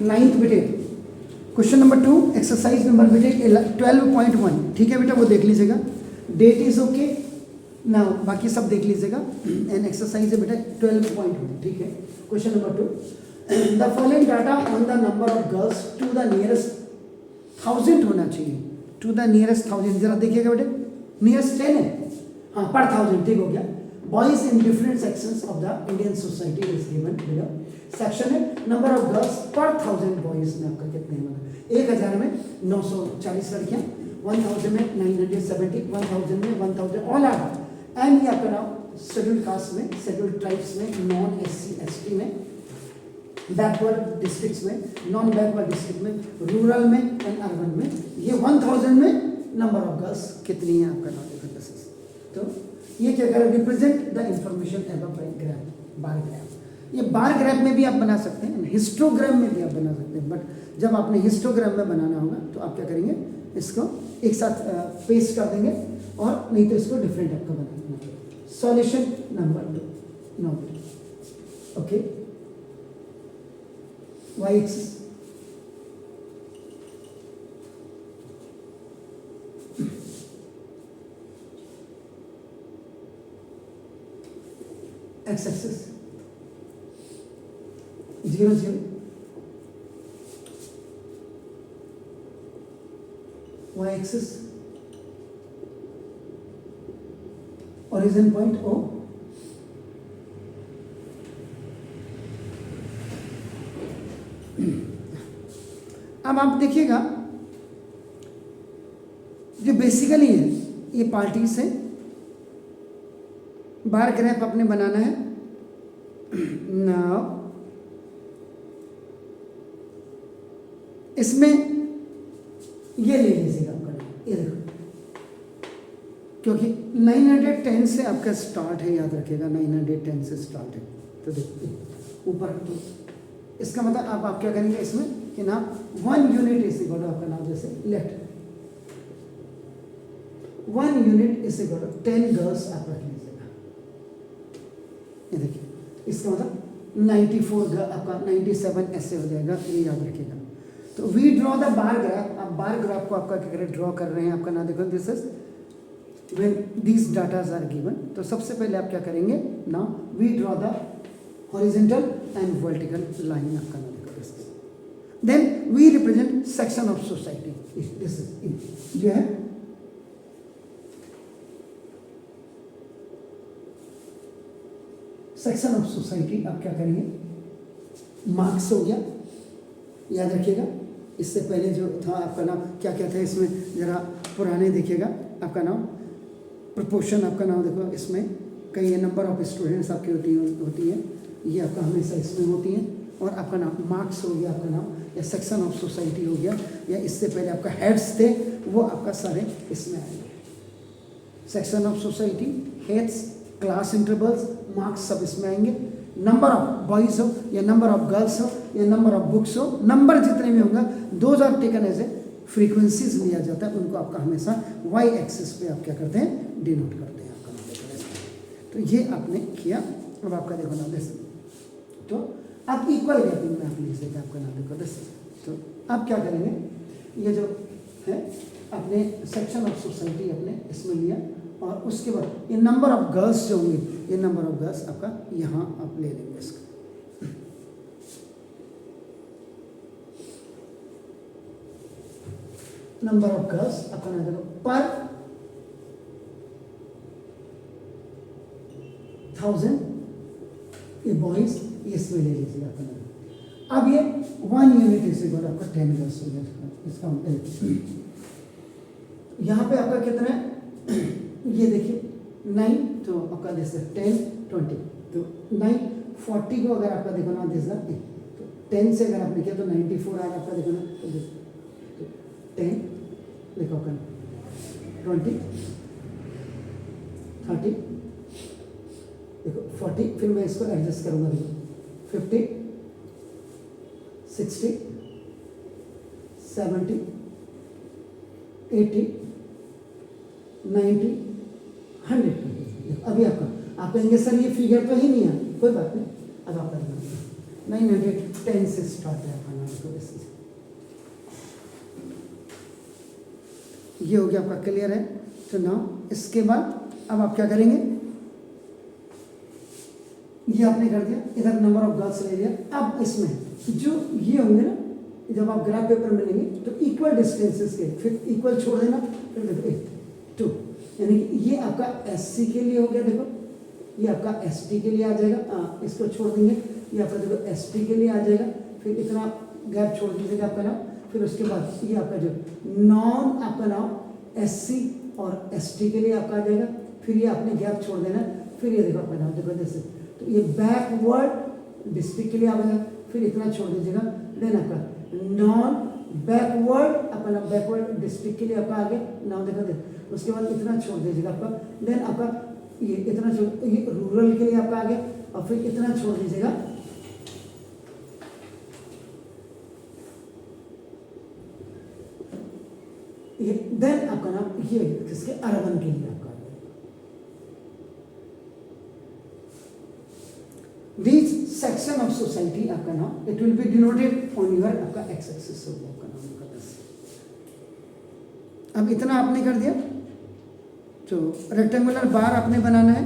Ninth बेटे question number 2 exercise number बेटे 12.1 ठीक है बेटा, वो देख लीजिएगा। डेट इज ओके ना, बाकी सब देख लीजिएगा। एंड एक्सरसाइज है बेटा 12.1 ठीक है। Question number 2 the following data on the number of girls to the nearest 1000 होना चाहिए, टू द नियरेस्ट 1000 जरा देखिएगा बेटे, नियरेस्ट 10 है हाँ पर 1000 ठीक हो गया। Boys in different sections of the Indian society is given below. Section है नंबर ऑफ गर्ल्स पर 1000 बॉयज में आपका कितने हैं, 1000 में 940 लड़कियां, 1000 में 970, 1000 में 1000 ऑल आर। एंड ये आपका नाम शेड्यूल्ड कास्ट में, शेड्यूल्ड ट्राइब्स में, नॉन एससी एसटी में, बैकवर्ड डिस्ट्रिक्ट्स में, नॉन बैकवर्ड डिस्ट्रिक्ट में, रूरल में एंड अर्बन में। ये 1000 में नंबर ऑफ गर्ल्स कितनी है आपका नाम देखो। तो ये क्या करें, represent the information above by graph, bar graph. ये बार ग्राफ में भी आप बना सकते हैं, हिस्टोग्राम में भी आप बना सकते हैं, बट जब आपने हिस्टोग्राम में बनाना होगा तो आप क्या करेंगे, इसको एक साथ पेस्ट कर देंगे और नहीं तो इसको डिफरेंट आपका बना देंगे। Solution number 2 no okay. y axis x axis 0 0, y axis origin point O, अब आप देखिएगा जो बेसिकली है ये पार्टीज है, बार ग्राफ आपने बनाना है। नाउ इसमें ये ले लीजिएगा आपका, ये देखो क्योंकि 910 से आपका स्टार्ट है, याद रखिएगा 910 से स्टार्ट है। तो देखिए ऊपर तो इसका मतलब आप क्या करेंगे इसमें कि ना 1 यूनिट इज इक्वल टू आपका नाम जैसे left 1 unit is equal to 10 girls आप रख लीजिएगा। ये देखिए इसका मतलब 94 आपका 97 ऐसे हो जाएगा, ये याद रखिएगा। तो we draw the bar graph, आप बार ग्राफ को आपका क्या करें ड्रॉ कर रहे हैं आपका नाम देखो, this is when these datas are given. तो सबसे पहले आप क्या करेंगे ना, we draw the horizontal and vertical line आपका नाम देखो। Then we represent section of society. This is जो है सेक्शन ऑफ सोसाइटी। आप क्या करेंगे, मार्क्स हो गया, याद रखिएगा। इससे पहले जो था आपका नाम क्या क्या था इसमें, जरा पुराने देखिएगा। आपका नाम प्रोपोर्शन आपका नाम देखो, इसमें कई नंबर ऑफ स्टूडेंट्स आपकी होती है, ये आपका हमेशा इसमें होती है। और आपका नाम मार्क्स हो गया आपका नाम, या सेक्शन ऑफ सोसाइटी हो गया, या इससे पहले आपका हेड्स थे वो आपका सारे इसमें आएंगे। Section of society, heads, class intervals, marks सब इसमें आएंगे। नंबर ऑफ बॉयज हो या नंबर ऑफ गर्ल्स हो या नंबर ऑफ बुक्स हो, नंबर जितने भी होंगे those are taken as a frequencies लिया जाता है, उनको आपका हमेशा वाई एक्सिस पे आप क्या करते हैं डिनोट करते हैं आपका नाम। तो ये आपने किया। अब आपका देखो नाम जैसे तो आप इक्वल गैपिंग में आप लिख देंगे आपका नाम देखो दस। तो आप क्या करेंगे, ये जो है अपने सेक्शन ऑफ सोसाइटी अपने इसमें लिया और उसके बाद ये नंबर ऑफ गर्ल्स जो होंगे, ये नंबर ऑफ गर्ल्स आपका यहाँ आप ले लेंगे इसका। नंबर ऑफ गर्ल्स आपका नाम देखो पर 1000, ये बॉयज इसमें ले लीजिए आपका नाम। अब ये 1 यूनिट इसे बोला आपका 10 गर्ल्स हो गया इसका। यहाँ पे आपका कितना है, ये देखिए 9, तो आपका जैसे 10 20, तो 9 40 को अगर आपका देखो ना दिस तो 10 से अगर आपने किया तो 94 आएगा आपका देखो ना, तो 10 देखो आपका 20 30 देखो 40, फिर मैं इसको एडजस्ट करूंगा देखो 50 60 70 80 90 100। अभी आपका आप कहेंगे सर ये फिगर तो ही नहीं है, कोई बात नहीं। अब आप 910 10 से स्टार्ट है अपना तो ये हो गया आपका, क्लियर है। तो नाउ इसके बाद अब आप क्या करेंगे, ये आपने कर दिया, इधर नंबर ऑफ गर्ल्स ले लिया। अब इसमें जो ये होंगे ना, जब आप ग्राफ पेपर में लेंगे तो इक्वल डिस्टेंसेस के, फिर इक्वल छोड़ देना, फिर देखो 2, यानी कि ये आपका एससी के लिए हो गया, देखो ये आपका एसटी के लिए आ जाएगा, इसको छोड़ देंगे, ये आपका देखो एसटी के लिए आ जाएगा, फिर इतना गैप छोड़ दीजिएगा आपका नाम, फिर उसके बाद ये आपका जो नॉन आपका नाम एससी और एसटी के लिए आपका आ जाएगा, फिर ये आपने गैप छोड़ देना, फिर ये देखो आपका नाम देखो जैसे, तो ये बैकवर्ड डिस्ट्रिक्ट के लिए आ गया, फिर इतना छोड़ दीजिएगा, देन आपका नॉन बैकवर्ड अपना बैकवर्ड डिस्ट्रिक्ट के लिए आपका आ गया नाम देखो दे, उसके बाद इतना छोड़ दीजिएगा आपका, देन आपका ये इतना छोड़, ये रूरल के लिए आपका आ गया, और फिर इतना छोड़ दीजिएगा, ये देन आपका नाम ये किसके, अर्बन के लिए आपका आ गया। दिस सेक्शन ऑफ सोसाइटी आपका नाम, it will be denoted on your आपका एक्स एक्सिस हो गया आपका नाम का। अब इतना आपने कर दिया, तो रेक्टेंगुलर बार आपने बनाना है,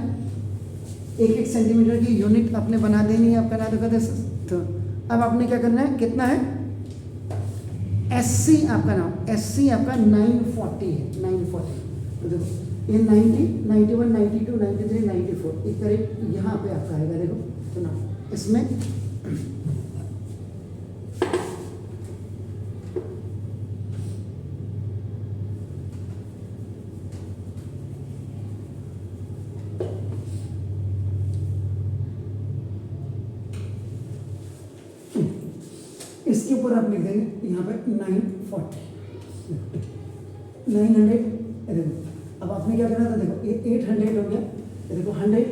1-1 सेंटीमीटर की यूनिट आपने बना देनी है आपका नाम का। तो अब आपने क्या करना है, कितना है एससी आपका नाम, एससी आपका 940 है, 940, तो देखो ये 90, 91, 92, 93, 94 एक करीब यहाँ पे आपका आएगा, देखो तो ना इसमें इसके ऊपर आप लिख देंगे यहाँ पे 940, 900, देखो अब आपने क्या करना था, देखो ये 800 हो गया, देखो 100,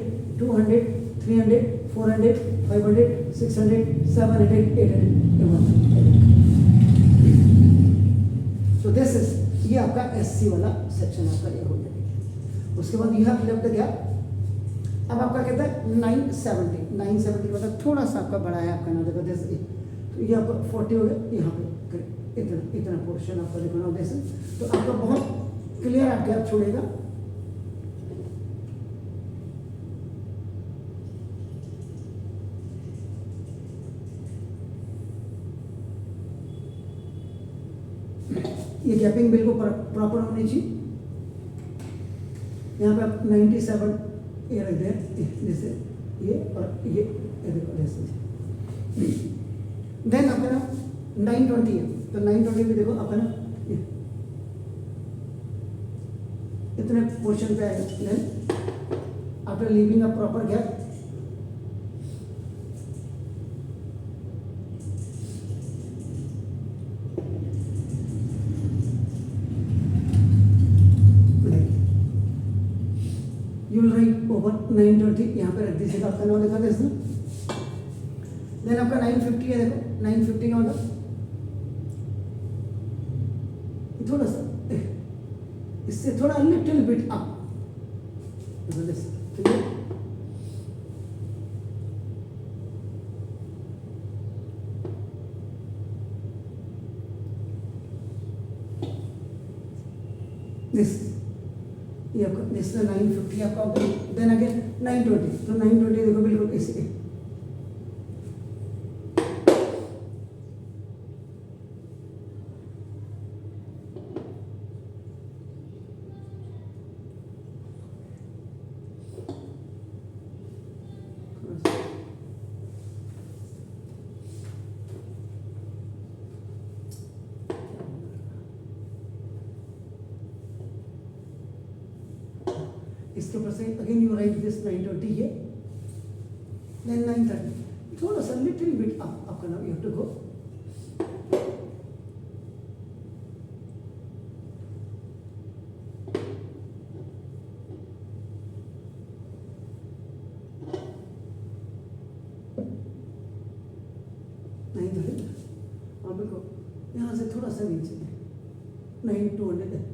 200, 300, 400, 500, 600, 700, 800, so this is, ये आपका एससी वाला सेक्शन आपका ये हो गया। उसके बाद यह आप लेफ्ट गया, अब आपका कहता है 970, 970 मतलब थोड़ा सा आपका बड़ा है आपका ना, देखो जैसे तो ये आपका 40 हो गया, यहाँ पे इतना पोर्शन आपका देखो ना जैसे, तो आपका बहुत क्लियर आप गैप छोड़ेगा। ये गैपिंग बिल्कुल प्रॉपर होनी चाहिए। यहाँ पे आप 97 ये रख दें जैसे ये, और ये देखो जैसे, देन अपना 920 है, तो 920 भी देखो अपना इतने पोर्शन पे आएगा, then after leaving a proper gap, you will write over 920, यहाँ पे रख दीजिएगा आपका नाम लिखा था इसमें, देन आपका 950 है, देखो 950 का मतलब थोड़ा सा इससे थोड़ा लिटिल बिट अप, ठीक है। दिस ये आपका दिस 950 आपका होगा, देन अगेन 920, तो 920 देखो बिल्कुल ऐसे, इसके ऊपर से अगेन यू राइट दिस 920 है, देन 930, थोड़ा सा लिटिल बिट अप आपका नाम, यू हैव टू गो, और देखो यहाँ से थोड़ा सा नीचे 9200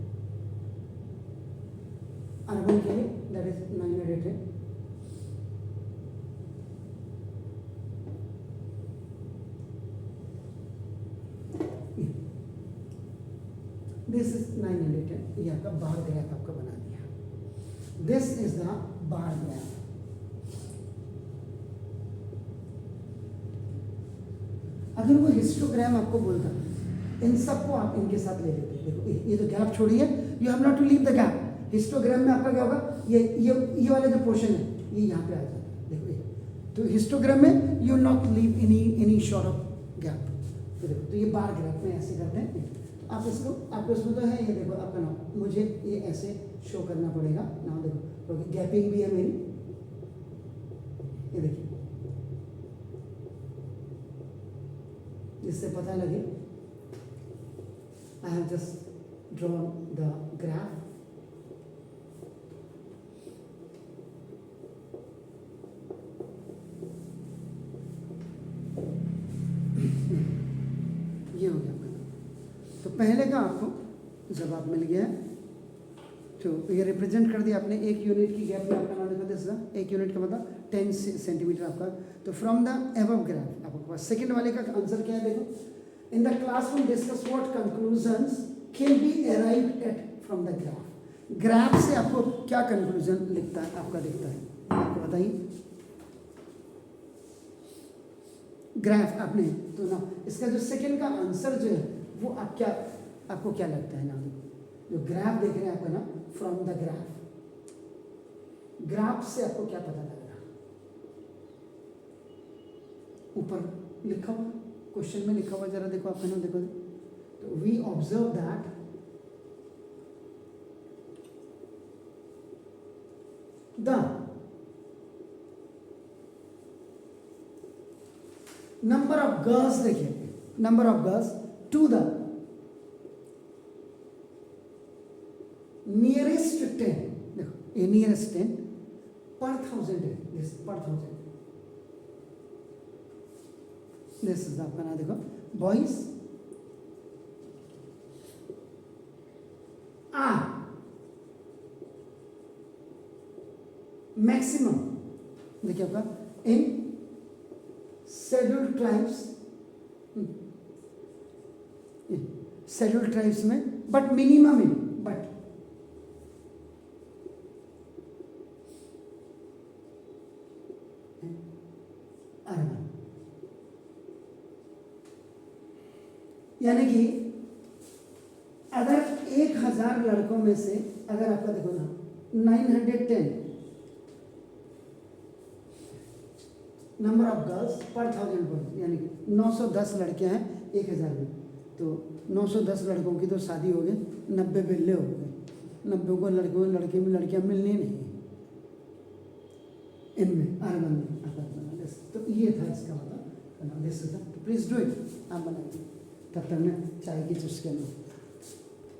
अर्बन के लिए, दैट इज 900 है, दिस इज 910, ये आपका बार ग्राफ आपका बना दिया। This is the bar graph. अगर वो हिस्टोग्राम आपको बोलता, इन सबको आप इनके साथ ले लेते। देखो ये जो गैप छोड़िए, you have not to leave the gap. Histogram में आपका क्या होगा, ये वाला जो पोर्शन है ये यहाँ पे आ जाता है। देखो ये तो हिस्टोग्राम में you not leave any short of gap. तो देखो, तो ये बार ग्राफ में ऐसे करते हैं। तो आप इसको, आपको इसमें तो है ये, देखो आपका नाम, मुझे ये ऐसे शो करना पड़ेगा ना। देखो क्योंकि गैपिंग भी है मेरी, ये देखिए, जिससे पता लगे I have just drawn the graph. ये हो गया आपका। तो पहले का आपको जवाब मिल गया है। तो ये रिप्रेजेंट कर दिया आपने, एक यूनिट की गैप में आपका नाम लिखा था। एक यूनिट का मतलब 10 सेंटीमीटर आपका। तो फ्रॉम द एबव ग्राफ आपको पास सेकंड वाले का आंसर क्या है, देखो, in the classroom discuss what conclusions can be arrived at from the graph. Graph से आपको क्या कंक्लूजन लिखता है, आपका दिखता है, आपको बताइए। ग्राफ आपने तो ना, इसका जो सेकंड का आंसर जो है वो आप क्या, आपको क्या लगता है ना, जो ग्राफ देख रहे हैं आपका ना, फ्रॉम द ग्राफ, ग्राफ से आपको क्या पता लग रहा, ऊपर लिखा हुआ क्वेश्चन में लिखा हुआ, जरा देखो आपका ना, देखो। तो we observe that the number of girls, देखिए number of girls to the nearest 10, देखो ये नियरेस्ट 10 पर 1000 है, दिस पर 1000, दिस इज आपका ना, देखो बॉयज आर मैक्सिमम, देखिए आपका इन शेड्यूल्ड ट्राइब्स, शेड्यूल्ड ट्राइब्स में, but minimum in, but urban, यानी कि अगर 1000 लड़कों में से अगर आपका देखो ना 910 नंबर ऑफ गर्ल्स पर 1000 बॉयज, यानी कि 910 लड़कियां हैं 1000 में, तो 910 लड़कों की तो शादी हो गई, 90 बिल्ले हो गए, 90 को लड़कों लड़के में लड़कियां मिलनी नहीं इनमें, अर्बन में। तो ये था इसका मतलब, तो प्लीज डू इट, आप बनाइए, तब तक मैं चाय की चुस्कियाँ लूँ।